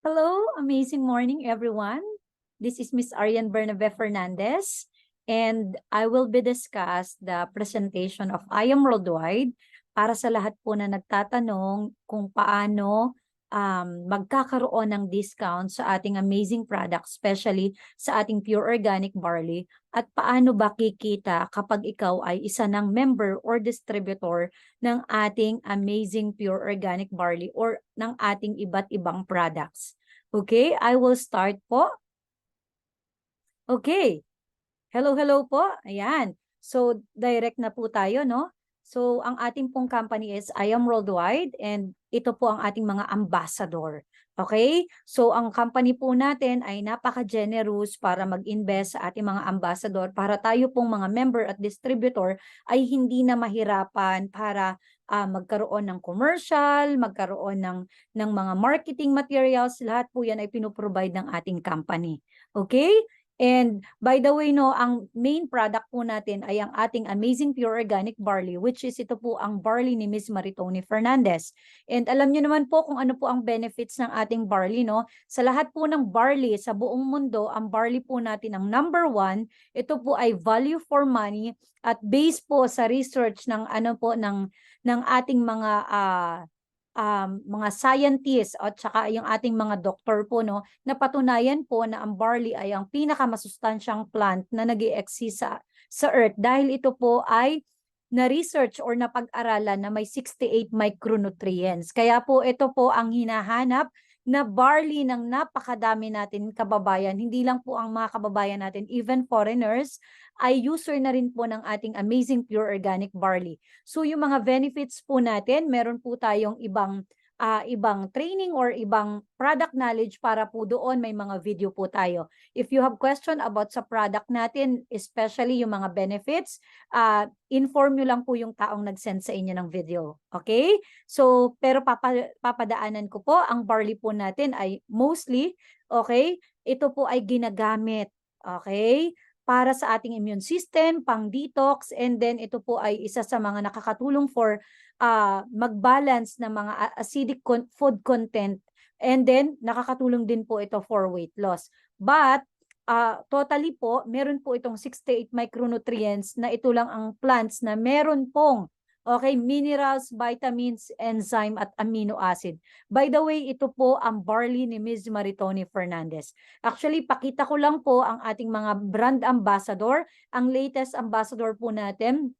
Hello, amazing morning, everyone. This is Miss Arian Bernabe Fernandez, and I will be discuss the presentation of I Am Worldwide para sa lahat po na nagtatanong kung paano magkakaroon ng discount sa ating amazing product, especially sa ating pure organic barley, at paano ba kikita kapag ikaw ay isa ng member or distributor ng ating amazing pure organic barley or ng ating iba't ibang products. Okay, I will start po. Okay. Hello po. Ayan. So, direct na po tayo, no? So, ang ating pong company is I Am Worldwide and ito po ang ating mga ambassador. Okay? So, ang company po natin ay napaka-generous para mag-invest sa ating mga ambassador para tayo pong mga member at distributor ay hindi na mahirapan para magkaroon ng commercial, magkaroon ng mga marketing materials. Lahat po yan ay pinoprovide ng ating company. Okay? And by the way, no, ang main product po natin ay ang ating amazing pure organic barley, which is ito po ang barley ni Ms. Maritoni Fernandez. And alam niyo naman po kung ano po ang benefits ng ating barley, no? Sa lahat po ng barley sa buong mundo, ang barley po natin ang number one, ito po ay value for money at based po sa research ng ano po ng ating mga scientists at saka yung ating mga doktor po, no, napatunayan po na ang barley ay ang pinakamasustansyang plant na nag-i-exist sa earth dahil ito po ay na-research or napag-aralan na may 68 micronutrients. Kaya po ito po ang hinahanap na barley ng napakadami natin kababayan. Hindi lang po ang mga kababayan natin, even foreigners, ay user na rin po ng ating amazing pure organic barley. So yung mga benefits po natin, meron po tayong ibang training or ibang product knowledge para po doon may mga video po tayo. If you have question about sa product natin, especially yung mga benefits, inform nyo lang po yung taong nag-send sa inyo ng video. Okay? So, pero papadaanan ko po, ang barley po natin ay mostly, okay, ito po ay ginagamit, okay, para sa ating immune system, pang detox, and then ito po ay isa sa mga nakakatulong for mag-balance ng mga acidic food content, and then nakakatulong din po ito for weight loss. But totally po, meron po itong 68 micronutrients na ito lang ang plants na meron pong minerals, vitamins, enzyme at amino acid. By the way, ito po ang barley ni Ms. Maritoni Fernandez. Actually, pakita ko lang po ang ating mga brand ambassador. Ang latest ambassador po natin,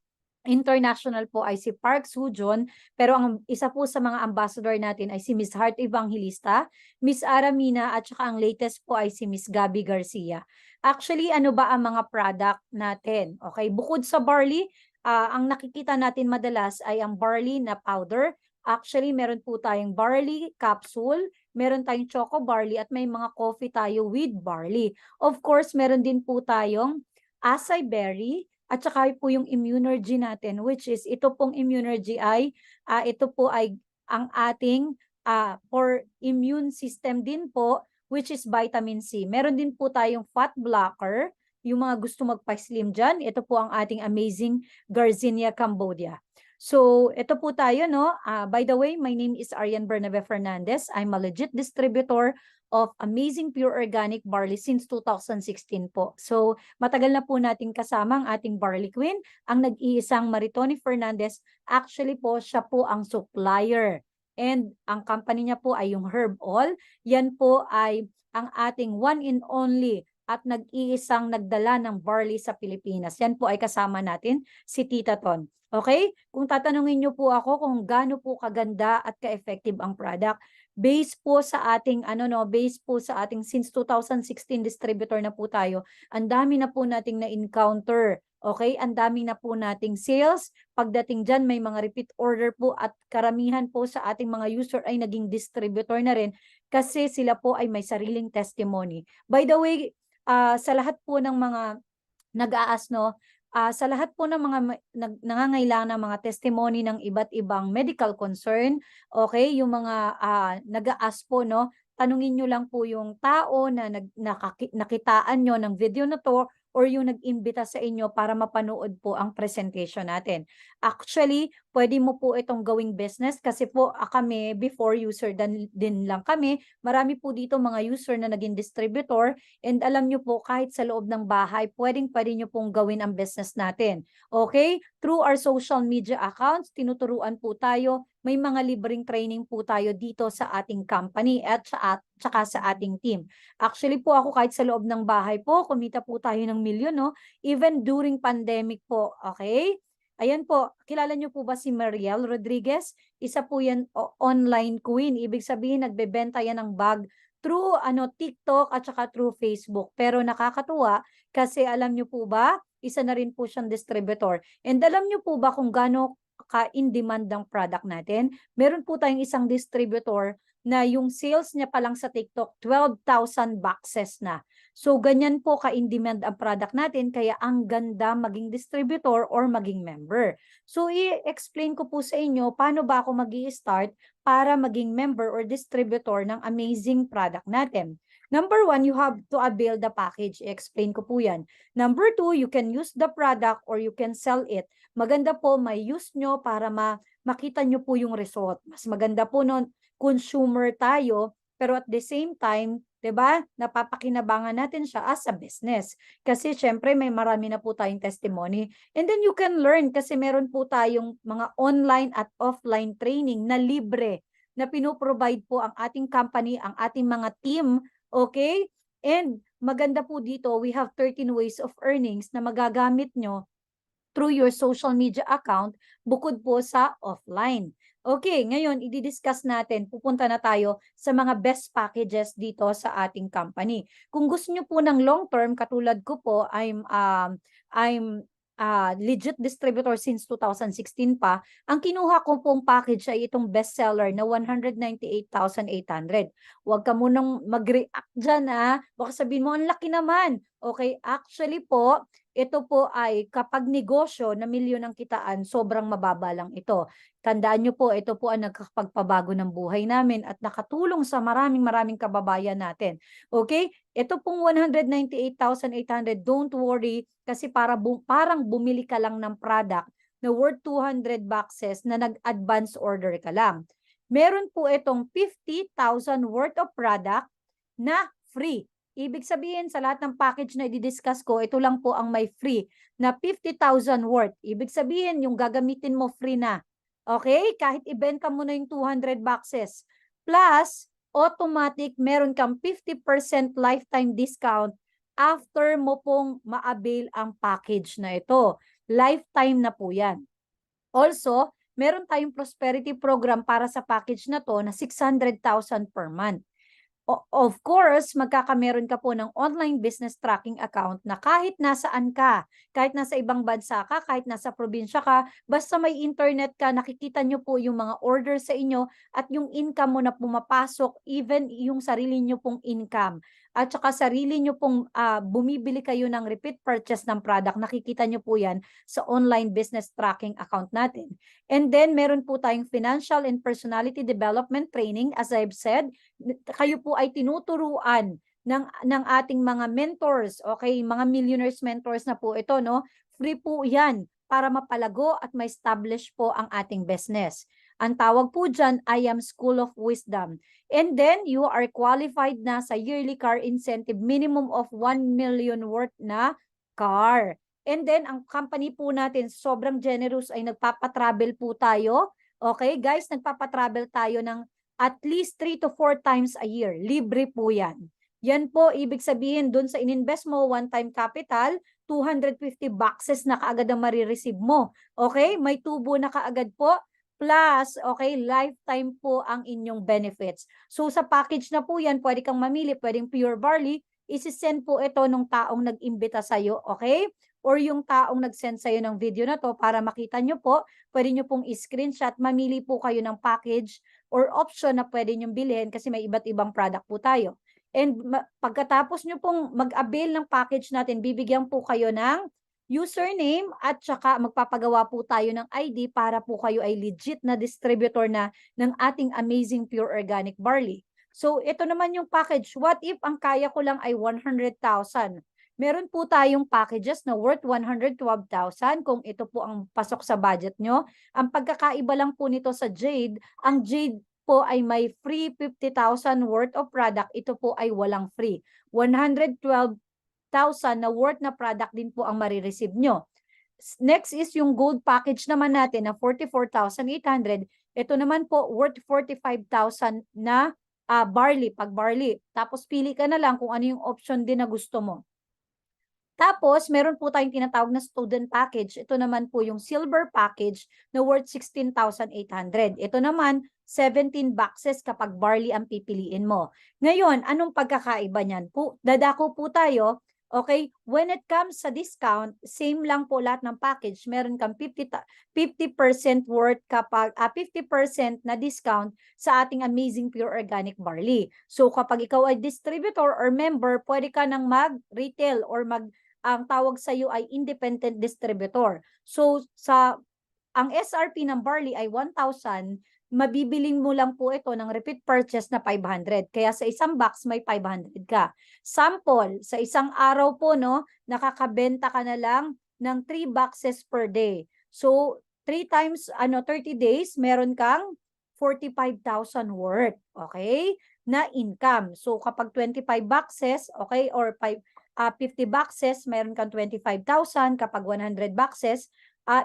international po ay si Park Soo-joon, pero ang isa po sa mga ambassador natin ay si Miss Heart Evangelista, Miss Aramina, at saka ang latest po ay si Miss Gabby Garcia. Actually, ano ba ang mga product natin? Okay, bukod sa barley, ang nakikita natin madalas ay ang barley na powder. Actually, meron po tayong barley capsule, meron tayong choco barley, at may mga coffee tayo with barley. Of course, meron din po tayong acai berry, at saka po yung immunergy natin, which is ito pong immunergy ay ito po ay ang ating for immune system din po, which is vitamin C. Meron din po tayong fat blocker, yung mga gusto magpa-slim dyan, ito po ang ating amazing Garcinia Cambodia. So, ito po tayo, no? By the way, my name is Arian Bernabe Fernandez. I'm a legit distributor of amazing pure organic barley since 2016 po. So, matagal na po natin kasama ang ating barley queen, ang nag-iisang Maritoni Fernandez. Actually po, siya po ang supplier. And ang company niya po ay yung Herb All. Yan po ay ang ating one and only at nag-iisang nagdala ng barley sa Pilipinas. Yan po ay kasama natin si Tita Ton. Okay? Kung tatanungin niyo po ako kung gaano po kaganda at ka-effective ang product, based po sa ating based po sa ating since 2016 distributor na po tayo, ang dami na po nating na-encounter. Okay? Ang dami na po nating sales. Pagdating diyan may mga repeat order po at karamihan po sa ating mga user ay naging distributor na rin kasi sila po ay may sariling testimony. By the way, sa lahat po ng mga nag-aas, no, sa lahat po ng mga nangangailangan ng mga testimony ng iba't ibang medical concern, okay, yung mga nag-aas po, no, tanungin nyo lang po yung tao na nakitaan nyo ng video na to or yung nag-imbita sa inyo para mapanood po ang presentation natin. Actually, pwede mo po itong gawing business kasi po kami, before user din lang kami, marami po dito mga user na naging distributor, and alam nyo po, kahit sa loob ng bahay, pwede nyo pong gawin ang business natin. Okay? Through our social media accounts, tinuturuan po tayo, may mga libreng training po tayo dito sa ating company at tsaka sa ating team. Actually po ako, kahit sa loob ng bahay po, kumita po tayo ng milyon, no? Even during pandemic po, okay? Ayan po, kilala niyo po ba si Mariel Rodriguez? Isa po yan online queen. Ibig sabihin, nagbebenta yan ng bag through TikTok at saka through Facebook. Pero nakakatuwa kasi alam niyo po ba, isa na rin po siyang distributor. And alam niyo po ba kung gaano ka-in-demand ng product natin? Meron po tayong isang distributor na yung sales niya pa lang sa TikTok, 12,000 boxes na. So, ganyan po ka-in-demand ang product natin, kaya ang ganda maging distributor or maging member. So, i-explain ko po sa inyo paano ba ako mag-i-start para maging member or distributor ng amazing product natin. Number 1, you have to avail the package. I-explain ko po yan. Number 2, you can use the product or you can sell it. Maganda po, may use nyo para makita nyo po yung result. Mas maganda po nun, consumer tayo, pero at the same time, 'di ba? Napapakinabangan natin siya as a business. Kasi syempre may marami na po tayong testimony. And then you can learn kasi meron po tayong mga online at offline training na libre na pinoprovide po ang ating company, ang ating mga team, okay? And maganda po dito, we have 13 ways of earnings na magagamit nyo through your social media account bukod po sa offline. Okay, ngayon i-discuss natin, pupunta na tayo sa mga best packages dito sa ating company. Kung gusto niyo po ng long term, katulad ko po, I'm legit distributor since 2016 pa. Ang kinuha ko pong package ay itong bestseller na 198,800. Huwag ka munang mag-react dyan, baka sabihin mo, ang laki naman. Okay, actually po, ito po ay kapag negosyo na milyon ang kitaan, sobrang mababa lang ito. Tandaan nyo po, ito po ang nagkapagpabago ng buhay namin at nakatulong sa maraming kababayan natin. Okay? Ito pong 198,800, don't worry, kasi parang bumili ka lang ng product na worth 200 boxes na nag-advance order ka lang. Meron po itong 50,000 worth of product na free. Ibig sabihin, sa lahat ng package na i-discuss ko, ito lang po ang may free na 50,000 worth. Ibig sabihin, yung gagamitin mo free na. Okay? Kahit ibenta mo na yung 200 boxes. Plus, automatic, meron kang 50% lifetime discount after mo pong ma-avail ang package na ito. Lifetime na po yan. Also, meron tayong prosperity program para sa package na to na 600,000 per month. Of course, magkakameron ka po ng online business tracking account na kahit nasaan ka, kahit nasa ibang bansa ka, kahit nasa probinsya ka, basta may internet ka, nakikita nyo po yung mga order sa inyo at yung income mo na pumapasok, even yung sarili nyo pong income. At saka sarili nyo pong bumibili kayo ng repeat purchase ng product, nakikita nyo po yan sa online business tracking account natin. And then, meron po tayong financial and personality development training. As I've said, kayo po ay tinuturuan ng ating mga mentors, okay? Mga millionaires mentors na po ito, no? Free po yan para mapalago at ma-establish po ang ating business. Ang tawag po dyan, I am School of Wisdom. And then, you are qualified na sa yearly car incentive, minimum of 1 million worth na car. And then, ang company po natin, sobrang generous, ay nagpapatravel po tayo. Okay, guys, nagpapatravel tayo ng at least 3 to 4 times a year. Libre po yan. Yan po, ibig sabihin, dun sa ininvest mo, one-time capital, 250 boxes na kaagad ang marireceive mo. Okay, may tubo na kaagad po. Plus, okay, lifetime po ang inyong benefits. So, sa package na po yan, pwede kang mamili, pwedeng pure barley, isi-send po ito nung taong nag-imbita sa'yo, okay? Or yung taong nag-send sa'yo ng video na to para makita nyo po, pwede nyo pong i-screenshot, mamili po kayo ng package or option na pwede nyo bilhin kasi may iba't ibang product po tayo. And pagkatapos nyo pong mag-avail ng package natin, bibigyan po kayo ng username at saka magpapagawa po tayo ng ID para po kayo ay legit na distributor na ng ating amazing pure organic barley. So, ito naman yung package. What if ang kaya ko lang ay 100,000? Meron po tayong packages na worth 112,000 kung ito po ang pasok sa budget nyo. Ang pagkakaiba lang po nito sa Jade, ang Jade po ay may free 50,000 worth of product. Ito po ay walang free. 112,000 na worth na product din po ang marireceive nyo. Next is yung gold package naman natin na 44,800. Ito naman po worth 45,000 na barley, pag barley. Tapos pili ka na lang kung ano yung option din na gusto mo. Tapos, meron po tayong tinatawag na student package. Ito naman po yung silver package na worth 16,800. Ito naman, 17 boxes kapag barley ang pipiliin mo. Ngayon, anong pagkakaiba niyan? Dadako po tayo. Okay, when it comes sa discount, same lang po lahat ng package. Meron kang 50% worth kapag 50% na discount sa ating amazing pure organic barley. So kapag ikaw ay distributor or member, pwede ka nang mag-retail or ang tawag sa iyo ay independent distributor. So ang SRP ng barley ay 1,000, mabibiling mo lang po ito ng repeat purchase na 500. Kaya sa isang box may 500 ka. Sample, sa isang araw po no, nakakabenta ka na lang ng 3 boxes per day. So 3 times 30 days, meron kang 45,000 worth, okay? Na income. So kapag 25 boxes, okay, or 50 boxes, meron kang 25,000. Kapag 100 boxes,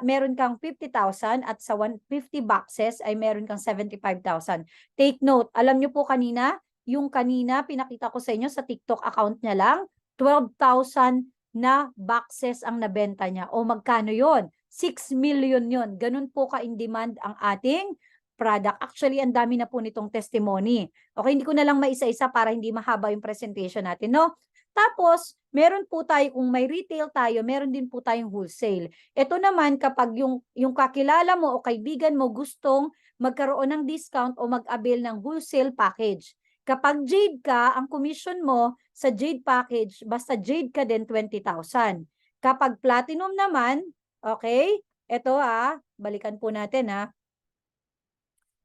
meron kang 50,000 at sa 150 boxes ay meron kang 75,000. Take note, alam nyo po kanina, yung kanina pinakita ko sa inyo sa TikTok account niya lang, 12,000 na boxes ang nabenta niya. O magkano yon? 6 million yon. Ganun po ka in demand ang ating product. Actually, ang dami na po nitong testimony. Okay, hindi ko na lang maisa-isa para hindi mahaba yung presentation natin, no? Tapos, meron po tayo, kung may retail tayo, meron din po tayong wholesale. Ito naman, kapag yung kakilala mo o kaibigan mo gustong magkaroon ng discount o mag-avail ng wholesale package. Kapag Jade ka, ang commission mo sa Jade package, basta Jade ka din, 20,000. Kapag Platinum naman, okay, ito balikan po natin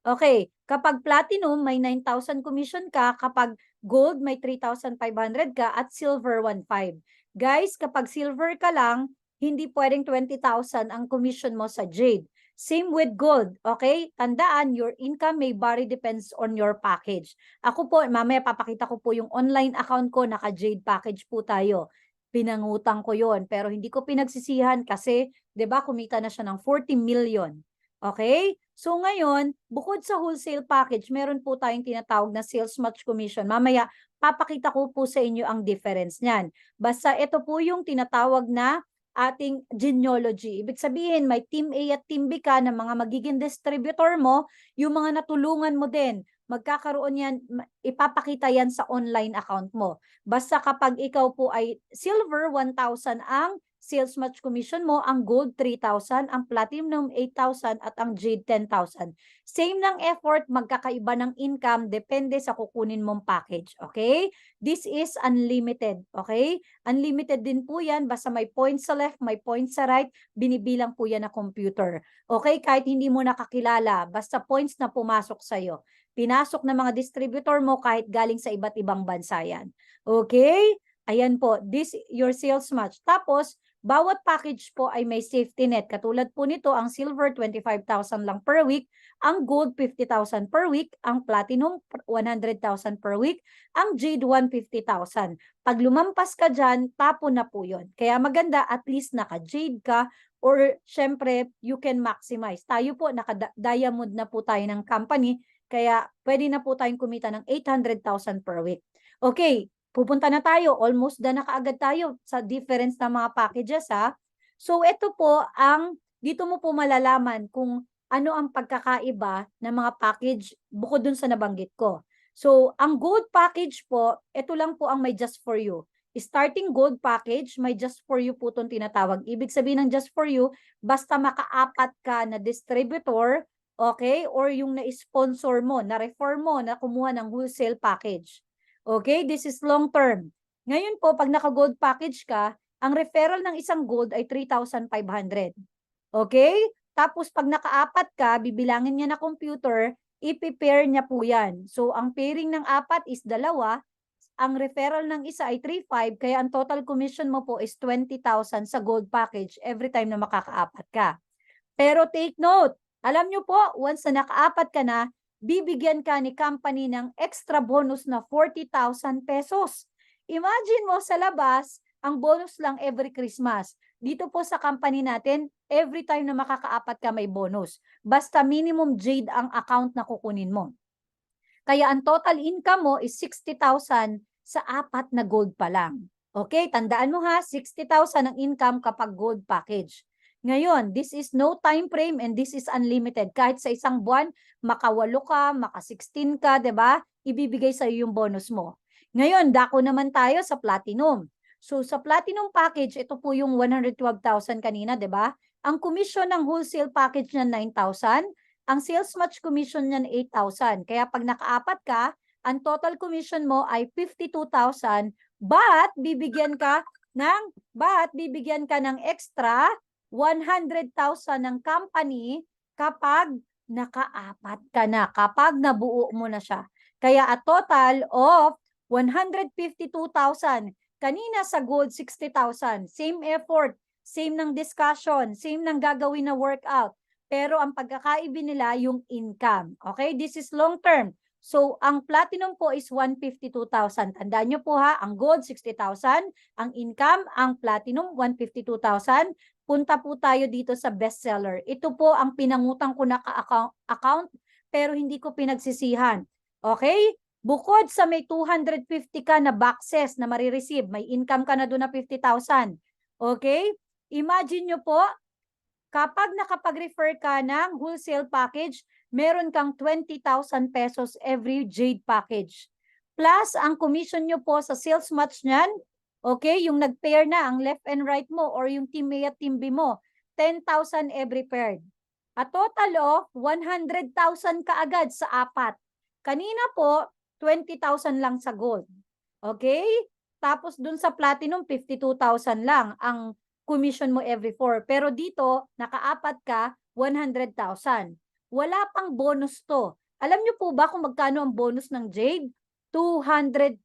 Okay, kapag Platinum, may 9,000 commission ka. Kapag Gold, may 3,500 ka. At Silver, 1,500. Guys, kapag Silver ka lang, hindi pwedeng 20,000 ang commission mo sa Jade. Same with Gold, okay? Tandaan, your income may vary depends on your package. Ako po, mamaya papakita ko po yung online account ko, naka-Jade package po tayo. Pinangutang ko yon, pero hindi ko pinagsisihan kasi, 'di ba, kumita na siya ng 40 million. Okay? So ngayon, bukod sa wholesale package, meron po tayong tinatawag na sales match commission. Mamaya, papakita ko po sa inyo ang difference niyan. Basta ito po yung tinatawag na ating genealogy. Ibig sabihin, may Team A at Team B ka na mga magiging distributor mo, yung mga natulungan mo din. Magkakaroon yan, ipapakita yan sa online account mo. Basta kapag ikaw po ay silver, 1,000 ang sales match commission mo, ang gold 3,000, ang platinum 8,000 at ang jade 10,000. Same ng effort, magkakaiba ng income, depende sa kukunin mong package, okay? This is unlimited, okay? Unlimited din po yan, basta may points sa left, may points sa right, binibilang po yan na computer. Okay, kahit hindi mo nakakilala, basta points na pumasok sa'yo. Pinasok ng mga distributor mo kahit galing sa iba't ibang bansa yan. Okay? Ayan po, this your sales match. Tapos, bawat package po ay may safety net. Katulad po nito, ang silver 25,000 lang per week, ang gold 50,000 per week, ang platinum 100,000 per week, ang jade 150,000. Pag lumampas ka dyan, tapon na po yun. Kaya maganda, at least naka-jade ka or syempre, you can maximize. Tayo po, naka-diamond na po tayo ng company, kaya pwede na po tayong kumita ng 800,000 per week. Okay, pupunta na tayo, almost done na kaagad tayo sa difference ng mga packages So ito po dito mo po malalaman kung ano ang pagkakaiba ng mga package bukod dun sa nabanggit ko. So ang gold package po, ito lang po ang may just for you. Starting gold package, may just for you po itong tinatawag. Ibig sabihin ng just for you, basta makaapat ka na distributor, okay, or yung na-sponsor mo, na-refer mo, na kumuha ng wholesale package. Okay, this is long term. Ngayon po, pag naka-gold package ka, ang referral ng isang gold ay 3,500. Okay? Tapos pag nakaapat ka, bibilangin niya na computer, i-pair niya po yan. So, ang pairing ng apat is 2, ang referral ng isa ay 3,500, kaya ang total commission mo po is 20,000 sa gold package every time na makakaapat ka. Pero take note, alam nyo po, once na nakaapat ka na, bibigyan ka ni company ng extra bonus na 40,000 pesos. Imagine mo sa labas, ang bonus lang every Christmas. Dito po sa company natin, every time na makakaapat ka may bonus. Basta minimum Jade ang account na kukunin mo. Kaya ang total income mo is 60,000 sa apat na gold pa lang. Okay, tandaan mo ha, 60,000 ang income kapag gold package. Ngayon, this is no time frame and this is unlimited. Kahit sa isang buwan, makawalo ka, maka-16 ka, 'di ba? Ibibigay sa iyo yung bonus mo. Ngayon, dako naman tayo sa platinum. So sa platinum package, ito po yung 112,000 kanina, 'di ba? Ang commission ng wholesale package niya 9,000. Ang sales match commission niyan 8,000. Kaya pag nakaapat ka, ang total commission mo ay 52,000, but bibigyan ka ng extra 100,000 ng company kapag nakaapat ka na, kapag nabuo mo na siya. Kaya a total of 152,000. Kanina sa gold 60,000. Same effort, same ng discussion, same ng gagawin na workout. Pero ang pagkakaiba nila yung income. Okay? This is long term. So, ang platinum po is 152,000. Tandaan nyo po ha, ang gold 60,000, ang income, ang platinum 152,000. Punta po tayo dito sa bestseller. Ito po ang pinangutang ko na account pero hindi ko pinagsisihan. Okay? Bukod sa may 250 ka na boxes na marireceive, may income ka na doon na 50,000. Okay? Imagine nyo po, kapag nakapag-refer ka ng wholesale package, meron kang 20,000 pesos every Jade package. Plus, ang commission nyo po sa sales match niyan, okay, yung nag-pair na ang left and right mo or yung team A at team B mo, 10,000 every paired. A total of 100,000 kaagad sa apat. Kanina po, 20,000 lang sa gold. Okay? Tapos dun sa platinum, 52,000 lang ang commission mo every 4. Pero dito, nakaapat ka, 100,000. Wala pang bonus to. Alam niyo po ba kung magkano ang bonus ng Jade? 200,000.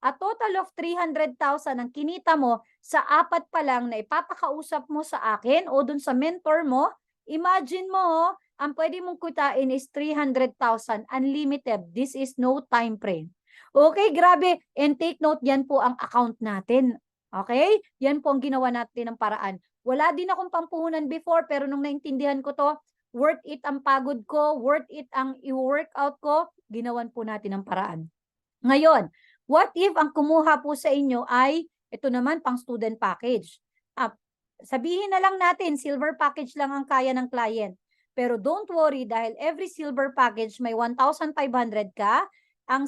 A total of 300,000 ang kinita mo sa apat pa lang na ipapakausap mo sa akin o dun sa mentor mo. Imagine mo, ang pwede mong kitain is 300,000, unlimited. This is no time frame. Okay, grabe. And take note, yan po ang account natin. Okay? Yan po ang ginawa natin ng paraan. Wala din akong pampuhunan before, pero nung naintindihan ko to, worth it ang pagod ko, worth it ang i-workout ko, ginawan po natin ng paraan. Ngayon, what if ang kumuha po sa inyo ay, ito naman pang student package. Sabihin na lang natin, silver package lang ang kaya ng client. Pero don't worry, dahil every silver package may 1,500 ka, ang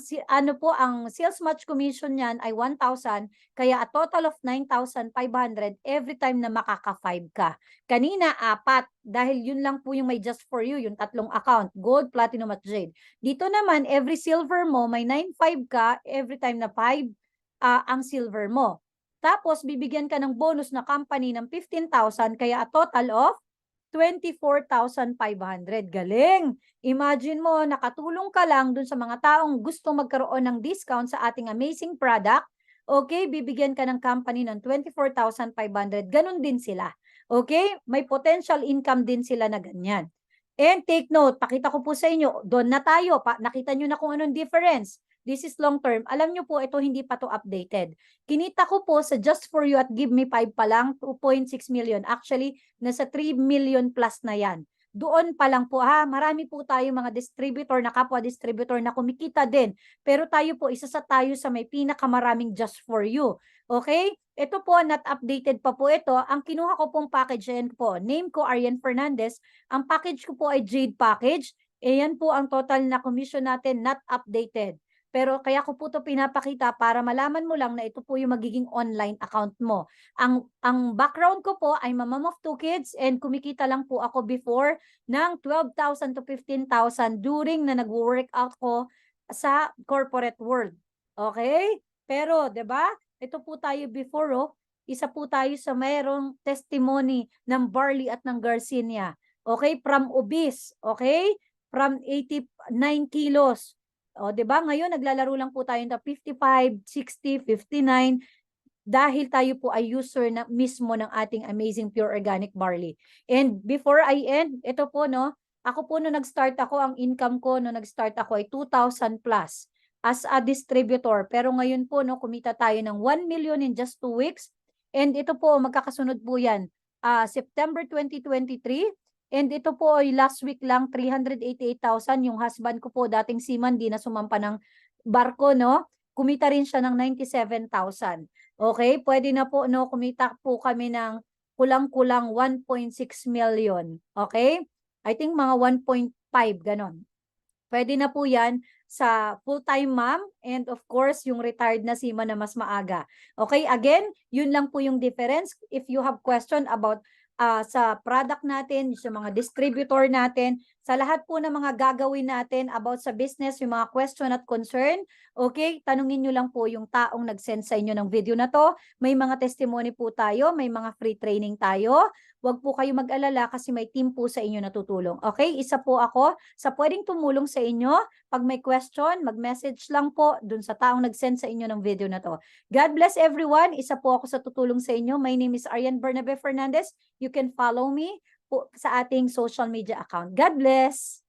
sales match commission niyan ay 1,000, kaya a total of 9,500 every time na makaka-5 ka. Kanina, 4, dahil yun lang po yung may just for you, yung tatlong account, gold, platinum at jade. Dito naman, every silver mo, may 9,500 ka every time na 5 ang silver mo. Tapos, bibigyan ka ng bonus na company ng 15,000, kaya a total of 24,500. Galing! Imagine mo, nakatulong ka lang dun sa mga taong gusto magkaroon ng discount sa ating amazing product. Okay, bibigyan ka ng company ng 24,500. Ganun din sila. Okay, may potential income din sila na ganyan. And take note, pakita ko po sa inyo, doon na tayo. Nakita nyo na kung anong difference. This is long term. Alam nyo po, ito hindi pa to updated. Kinita ko po sa Just For You at Give Me 5 pa lang, 2.6 million. Actually, nasa 3 million plus na yan. Doon pa lang po ha, marami po tayo mga distributor na kapwa distributor na kumikita din. Pero tayo po, isa sa tayo sa may pinakamaraming Just For You. Okay? Ito po, not updated pa po ito. Ang kinuha ko pong package, ayan po, name ko Arian Fernandez. Ang package ko po ay Jade package. Ayan po ang total na commission natin, not updated. Pero kaya ko po ito pinapakita para malaman mo lang na ito po yung magiging online account mo. Ang background ko po ay mom of 2 kids and kumikita lang po ako before ng 12,000 to 15,000 during na nag-workout ko sa corporate world. Okay? Pero, 'di ba? Ito po tayo before, oh. Isa po tayo sa mayroong testimony ng barley at ng Garcinia. Okay? From obese. Okay? From 89 kilos. O, 'di ba? Ngayon naglalaro lang po tayo ng 55, 60, 59 dahil tayo po ay user na mismo ng ating amazing pure organic barley. And before I end, ito po no, ako po no nag-start ako, ang income ko no nag-start ako ay 2,000 plus as a distributor. Pero ngayon po no, kumita tayo ng 1 million in just 2 weeks. And ito po, magkakasunod po yan. September 2023. And ito po ay last week lang, 388,000. Yung husband ko po, dating seaman, di na sumampa ng barko, no? Kumita rin siya ng 97,000. Okay, pwede na po no, kumita po kami ng kulang-kulang 1.6 million. Okay? I think mga 1.5 ganon. Pwede na po 'yan sa full-time mom and of course yung retired na seaman na mas maaga. Okay, again, yun lang po yung difference. If you have question about sa product natin, sa mga distributor natin, sa lahat po ng mga gagawin natin about sa business, yung mga question at concern, okay, tanungin nyo lang po yung taong nag-send sa inyo ng video na to. May mga testimony po tayo, may mga free training tayo. Huwag po kayo mag-alala kasi may team po sa inyo na tutulong. Okay, isa po ako sa pwedeng tumulong sa inyo. Pag may question, mag-message lang po dun sa taong nag-send sa inyo ng video na to. God bless everyone. Isa po ako sa tutulong sa inyo. My name is Arian Bernabe Fernandez. You can follow me po sa ating social media account. God bless!